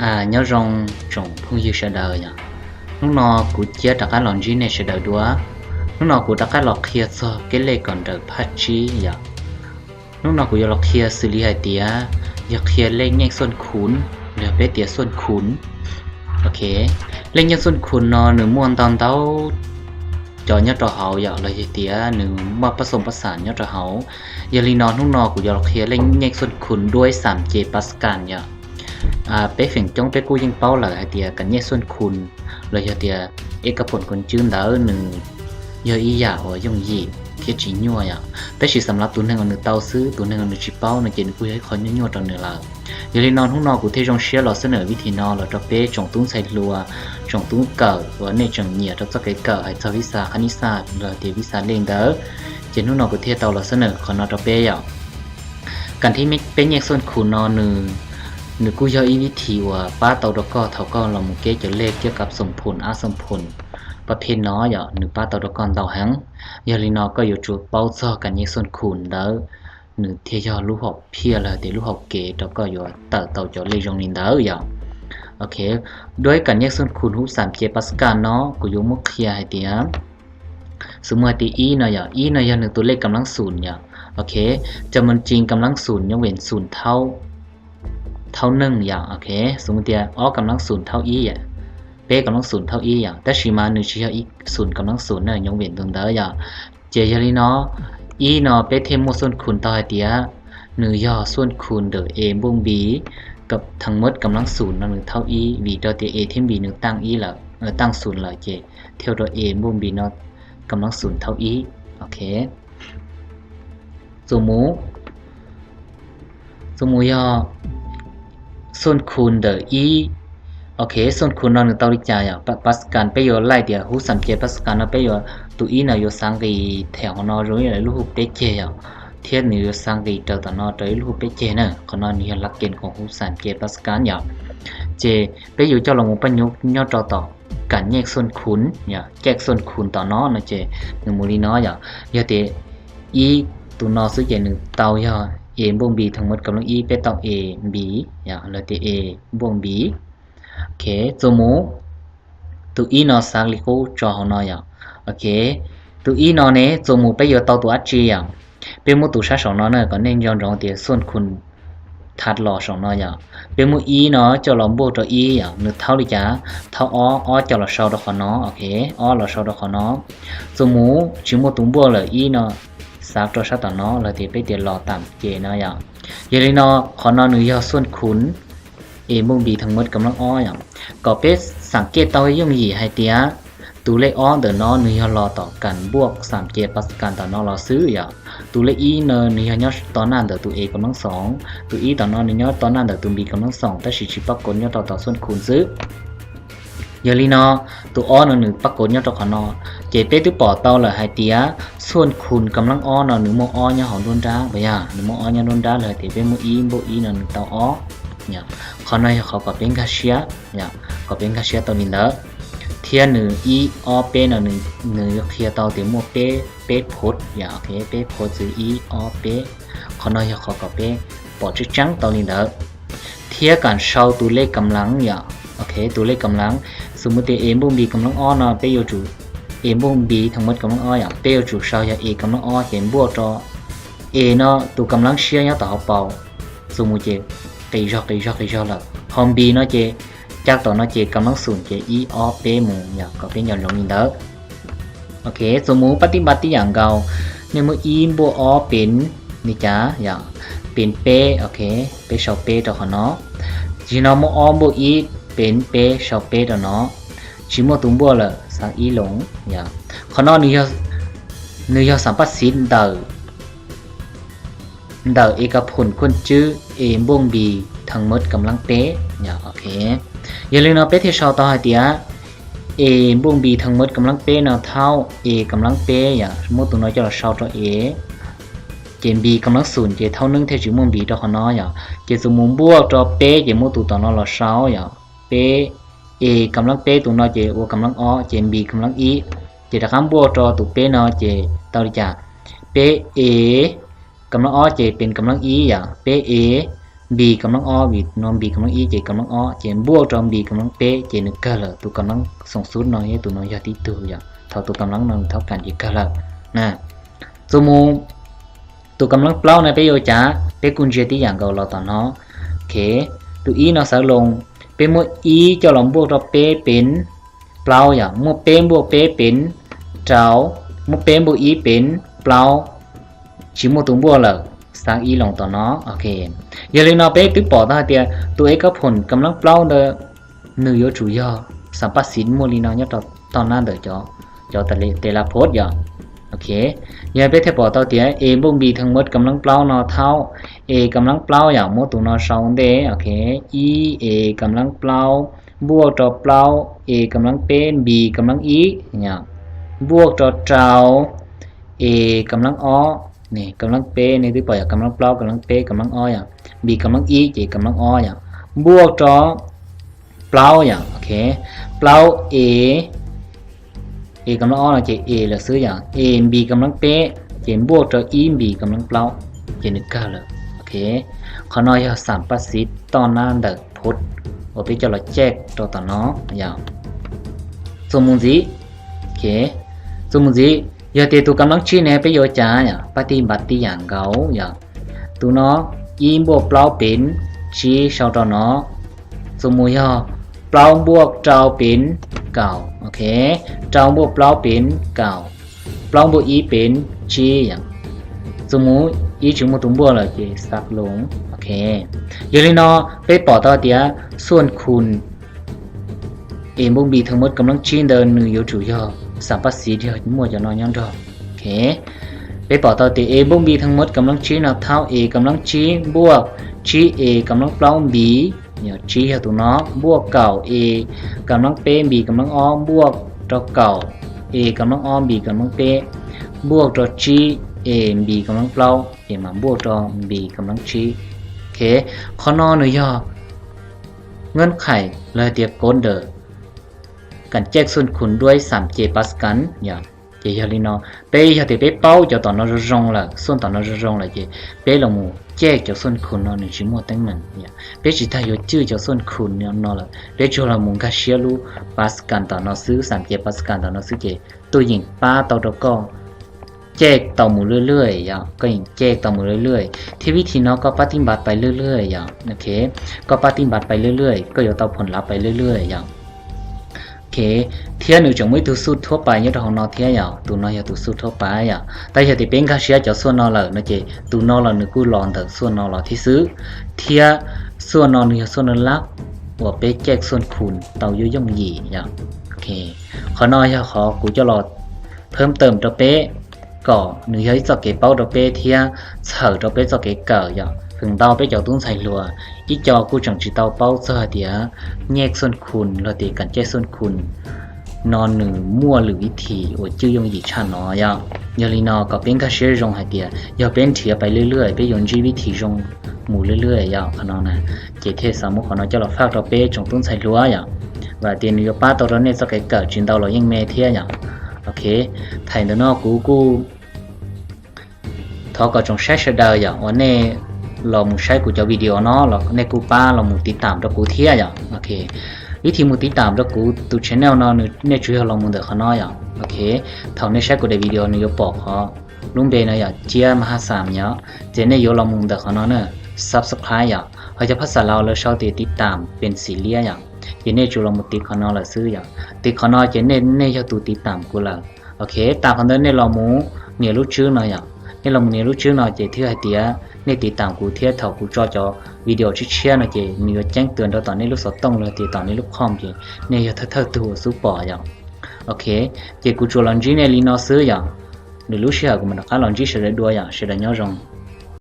nhớ rong trồng phong yêu sẽ đời nhá lúc nào cụ chia tất cả lòng gì này sẽ đời đua lúc nào cụ tất cả lọc kia cho cái lệ còn đời phát chi nhá lúc nào cụ yêu lọc kia xử lý hai tía yêu kia lên nhanh xuân khún để bé tía xuân khún ok lên nhanh xuân khún nó nửa muôn tàn tao cho nhớ trò hậu giờ là gì tía nửa màผสมผสานnhớ trò hậu giờ li nó lúc nào cụ yêu lọc kia lên nhanh xuân khúnด้วย3J Pascal nhá bé phiền trong bé côยังเป้าlà hai tia cả nhẹ xuân khun rồi hai tia cáiผลคนจื้นđó nừng giờ ý giả hoặc dùng gì thiết chỉ nhua ya bé chỉ sắm lắp tuần này còn được tao xứ tuần này còn được chỉ ป้าnày chỉ được quý khó nhua trong nữa là giờ lên non hôm nọ cụ thể trong share là sẽ nở vị thì nó là cho bé trồng tuấn xài lúa trồng tuấn cờ và này trồng nhẹ cho cái cờ hay cho visa khanisa rồi thì visa lên đó chỉ hôm nọ cụ thể tao là sẽ nở còn nó cho bé yaการที่ไม่เป็นแยกส่วนคูณนอหนึ่งหรือกูย่อยวิธีว่าป้าเตาดอกก็เท่าก็เรามุเกจะเลขเกี่ยวกับสมผลอาสมผลประเภทน้อยอย่างหรือป้าเตาดอกก็เตาหังยาลีนอก็อยู่จุดเป้าซ้อกันแยกส่วนคูณแล้วหรือเทียลูกหอกเพียเลยแต่ลูกหอกเกดแล้วก็อยู่เตาจะเลขตรงนี้แล้วอย่างโอเคด้วยกันแยกส่วนคูณรูป3J Pascalเนาะกูอยู่มุกเคลียร์ให้เตียสมมติที่อีเนาะอย่างอีเนาะอย่างหนึ่งตัวเลขกำลังศูนย์อย่างโอเคจะมันจริงกำลังศูนย์ยกเว้นศูนย์เท่าหนึ่งอย่างโอเคสมมติกำลังศูนย์เท่าอีอ่ะเป้กำลังศูนย์เท่าอีอย่างแต่ชีมาหนึ่งชี้อีศูนย์กำลังศูนย์เนี่ยยกเว้นตรงเดียวอย่างเจยาลีเนาะอีเนาะเป้เทมโมส่วนคูณต่อให้เดียหนึ่งย่อส่วนคูณเดอเอบวกบีกับทั้งหมดกำลังศูนย์หนึ่งเท่าอีบีต่อเอที่บีหนึ่งตั้งอีแล้วตั้งศูนย์เลยเจเท่าตัวเอบวกบีเนาะกำลังศูนย์เท่าอีโอเคสมมุติย่อส่วนคูณเดออีโอเคส่วนคูณนอนหนึ่งเตาลิจ่ายปัสกันไปโยไล่เดียวหูสังเกตปัสกันเราไปโยตัวอีน่ะโยสังกีแถวนอนรู้อะไรลูกเป็ดเจียวเทียนหนึ่งโยสังกีเจอต่อนอตัวลูกเป็ดเจเนอะคนนอนนี่หลักเกณฑ์ของหูสังเกตปัสกันอย่างเจไปอยู่เจ้าลงมุปัญญุย่อต่อการแยกส่วนคูณอย่างแยกส่วนคูณต่อนอนะเจหนึ่งมูลีน้อยอย่างยาเตอีตัวนอซื้อเจหนึ่งเตาย่อA บวก B ทั้งหมดกำลัง E ไปต่อ A B อย่างแล้วที่ A บวก B โอเคสมมุติตัว E นอสักลิโกจอของนออย่างโอเคตัว E นอเนี่ยสมมุติไปอยู่ต่อตัว G อย่างเป็นมุตัวชาสองนอเนี่ยก็เน้นย้อนรองเดียวส่วนคุณทัดหล่อสองนออย่างเป็นมุ E นอจะลองบวกตัว E อย่างหนึ่งเท่าหรือจ้าเท่าอจะหล่อชาวดอกขอนอโอเคหล่อชาวดอกขอนอสมมุติชิมุตุ้งบวกเลย E นอสักตัวชาต่อเนาะแล้วที่ไปเดี๋ยวรอตามเจเนาะอย่างอย่างนี้เนาะขอนอนหนึ่งยอส่วนคูณ A บวก B ทั้งหมดกำลังอย่างก็เป็นสังเกตตัวยังยี่ให้เตี้ยตัวเลขเดินเนาะหนึ่งยอรอต่อกันบวก3J Pascalต่อเนาะเราซื้ออย่างตัวเลข E เนาะหนึ่งยอตอนนั้นเดี๋ยวตัว A กำลัง2ตัว E ต่อเนาะหนึ่งยอตอนนั้นเดี๋ยวตัว B กำลัง2แต่ชิปกลยอต่อส่วนคูณซื้ออย่างนี้เนาะตัวหนึ่งปรากฏยอดตัวขอนอเจเป้ตัวปอเตาเลยให้เตี้ยส่วนคูณกำลังเนาะหนึ่งโมเนี่ยของโดนด้าไปอ่ะหนึ่งโมเนี่ยโดนด้าเลยที่เป็นโมอีเนาะหนึ่งเตาเนี่ยขอนอเขาก็เป็นกาเชียเนี่ยก็เป็นกาเชียตัวนี้เด้อเทียหนึ่งเป้เนาะหนึ่งเทียเตาที่โมเป้พดอย่างโอเคเป้พดคือเป้ขอนอเขาก็เป็นปอดจังตัวนี้เด้อเทียการเช่าตัวเลขกำลังอย่างโอเคตัวเลขกำลังสมมติ A บวก B กำลังเนาะไปอยู่จุ A บวก B ทั้งหมดกำลังอย่างไปอยู่จุชาว A กำลังเห็นบวกต่อ A เนาะตัวกำลังเชียร์เนี่ยต่อเป่าสมมติเจไปยอกแล้วพอ B เนาะเจจากต่อเนาะเจกำลังศูนย์เจเปหมู่อย่างก็เป็นอย่างลงนี้เด้อโอเคสมมุติปฏิบัติอย่างเก่าในเมื่อ E บวกเป็นนี่จ้าอย่างเป็นเปโอเคเปชาวเปต่อขอเนาะจีนอมบวก Eเป็นเป้ชาวเป้ตัวเนาะชิโมตุงบัวเลยสังอีหลงอย่างขอนอนี่ยอสัมปัสสินเดอเอกผลคนชื่อ A บวก B ทั้งหมดกำลังเป๊ะอย่างโอเคอย่าลืมเนาะเป๊ะที่ชาวต่อให้เดีย A บวก B ทั้งหมดกำลังเป๊ะเนาะเท่า A กำลังเป๊ะอย่างสมมติตัวน้อยจะเราชาวต่อ A เจน B กำลังศูนย์เจเท่านึงเท่าชิโม B ตัวขอนออย่างเจสมมุติบวกตัวเป๊ะเจโมตัวต่อน้อยเราชาวอย่างเป A กำลังเปตัวน้อยเจโอกำลังเจน B กำลังอีเจตะคำบวกตัวตัวเปน้อยเจตอริจ่าเป A กำลังเจเป็นกำลังอีอย่างเป A B กำลังอ้อ B นอน B กำลัง E เจกำลังอ้อเจนบวกจอม B กำลังเป๊ะเจนึกกันละตัวกำลังส่งสุดน้อยตัวน้อยยาที่ตัวอย่างเท่าตัวกำลังนอนเท่ากันอีกกันละนะสมมุติตัวกำลังเปล่าในไปโยจ้าไปกุญแจที่อย่างเก่าเราตอนเนาะโอเคตัว E nó sẽลงเป็นมัว E จะลองบวกเราเป๊ะเป็นเปล่าอย่างมัวเป๊ะบวกเป๊ะเป็นเจ้ามัวเป๊ะบวก E เป็นเปล่าchỉ một tuần bùa là sang y lòng tao nó ok giờ lên nó bé tiếp bỏ ra thì tụi ấy có phần cầm lăng plau đó nữ yếu chủ yếu sản phát xin mua li nó nhất tao nan đợi cho tệ là phốt giờ ok giờ bé tiếp bỏ tao thì e bông bì thằng mất cầm lăng plau nó thao e cầm lăng plau giờ mua tụi nó xong đấy ok y e cầm lăng plau bùa cho plau e cầm lăng pen bì cầm lăng y nhá bùa cho trào e cầm lăng óนี่กำลังเป้นี่ที่ปล่อยกำลังเปล่ากำลังเป้กำลังอ้ออย่างบีกำลังอีจีกำลังอ้ออย่างบวกจอเปล่าอย่างโอเคเปล่าเอกำลังอ้อนะจีเอละซื้ออย่างเอบีกำลังเป้เจนบวกจออีบีกำลังเปล่าเจนึกกันเลยโอเคเขาน้อยสามประสิทธิ์ตอนนั้นเด็กพุทธโอเคจะเราแจกตัวต่อเนาะอย่างสมมุติโอเคสมมุติgiờ thì tụi cầm lăng chi này bây giờ trả nhá bắt đi bắt đi dạng gấu nhá tụi nó im buộc plau pin chi sau đó nó dùng mùi ho plau buộc trào pin cào ok trào buộc plau pin cào plau buộc ý pin chi nhá dùng mùi ý chúng một tụm buộc là gì sạc lủng ok giờ thì nó bây bỏ tao tía xuân khun em bông bị thằng mất cầm lăng chi đơn nữ yếu chủ yếu sản phát sĩ thì mua cho nó nhắn rồi okไปต่อที่ A บวก B ทั้งหมดกำลังชี้นะเท่า A กำลังชี้บวกชี้ A กำลังเปล่า B เนี่ยชี้ให้ตัวน้องบวกเก่า A กำลังเป๊ะ B กำลังอ้อมบวกตัวเก่า A กำลังอ้อม B กำลังเป๊ะบวกตัวชี้ A B กำลังเปล่า A มาบวกตัว B กำลังชี้โอเคข้อนอหนึ่งย่อเงื่อนไขเลยเดียบโกนเดอร์การแจกส่วนคูณด้วย 3J ปัสกันอย่างเจียลินอเป้ยาติเป้เป้าจะตอนนั้นจะรงละส่วนตอนนั้นจะรงละเจเป้ละมูแจกจะส่วนคูณนอนหนึ่งชิ้นหมดตั้งมันเนี่ยเป้จิตายชื่อจะส่วนคูณเนี่ยนอนละเป้จะละมุงกาเชียลูปัสกันตอนนั้นซื้อ 3J ปัสกันตอนนั้นซื้อเจตัวหญิงป้าต่อตะก็แจกต่อหมู่เรื่อยๆอย่างก็ยิ่งแจกต่อหมู่เรื่อยๆที่วิธีน้องก็ปฏิบัติไปเรื่อยๆอย่างโอเคก็ปฏิบัติไปเรื่อยๆก็อย่าต่อผลลัพธ์ไปเรื่อยๆอย่างโอเคเทียนหนูจงไม่ตัวสุดทั่วไปเนี่ยเรานอเทียอย่างตัวนออย่าตัวสุดทั่วไปอย่างแต่อย่าติเป็นข้าเชียจะส่วนนอเลยนะเจตัวนอเราหนูกู้ลองแต่ส่วนนอเราที่ซื้อเทียส่วนนอหนูส่วนนอลักว่าไปแจกส่วนคูณเตายุ่ยย่องหยี่อย่างโอเคขอนออย่าขอกูจะรอเพิ่มเติมตัวเป๊ะก็หนูให้จะเก็บเป้าตัวเป๊ะเทียเฉาตัวเป๊ะจะเก็บเก่าอย่างถึงเตาไปเจ้าตุ้งใส่ลัวอีจอกูจังจีเตาเป้าเสือเดียแยกส่วนคูณเราตีกันแยกส่วนคูณนอนหนึ่งมั่วหรือวิธีโอ้จื้อยงหยีชาน้อยอ่ะยาลีนอก็เป็นกระเชื่อรงหายเดียอย่าเป็นเถียไปเรื่อยๆไปยนจีวิธีรงหมู่เรื่อยๆอย่างขนาดนั้นเจเทสามุขนาดจะเราฝากเราเป้จงตุ้งใส่ลัวอย่างว่าเตียนอยู่ป้าตัวเราเนี่ยจะเกิดจินเตาเรายังเมเทียอย่างโอเคไทยนอกูทอก็จงใช้เสดาอย่างวันนี้เราหมู่ใช้กูจะวิดีโอเนาะเราในกูป้าเราหมู่ติดตามเรากูเทียอย่างโอเควิธีหมู่ติดตามเรากูตูชแนลเนาะเนี่ยช่วยเราหมู่เด็กเขาเนาะอย่างโอเคเท่านี้ใช้กูในวิดีโอนี้ยกปอกเขาลุงเบย์เนาะอย่างเจียมหาสามเนี่ยเจนเนี่ยยกเราหมู่เด็กเขาเนาะเนี่ย subscribe อย่างเขาจะภาษาเราแล้วชอบติดตามเป็นซีเรียอย่างเจนเนี่ยจูเราหมู่ติดเขาเนาะเราซื้ออย่างติดเขาเนาะเจนเนี่ยจะตูติดตามกูละโอเคตามคนนั้นเนี่ยเราหมู่เนี่ยรู้ชื่อเนาะอย่างเนี่ยเราหมู่เนี่ยรู้ชื่อเนาะเจที่ไอเดียในติดตามกูเทียบเท่ากูจอวิดีโอที่เชียร์นะเจมีแจ้งเตือนเราตอนนี้ลูกสดต้องเลยตีตอนนี้ลูกคอมเจเนี่ยอย่าเท่าตัวซูปอร์อย่างโอเคเจกูจูลอนจีเนี่ยลีนอซื้ออย่างหรือลูกเชียร์กูมันก็ลอนจีเสร็จด้วยอย่างเสร็จแล้วยัง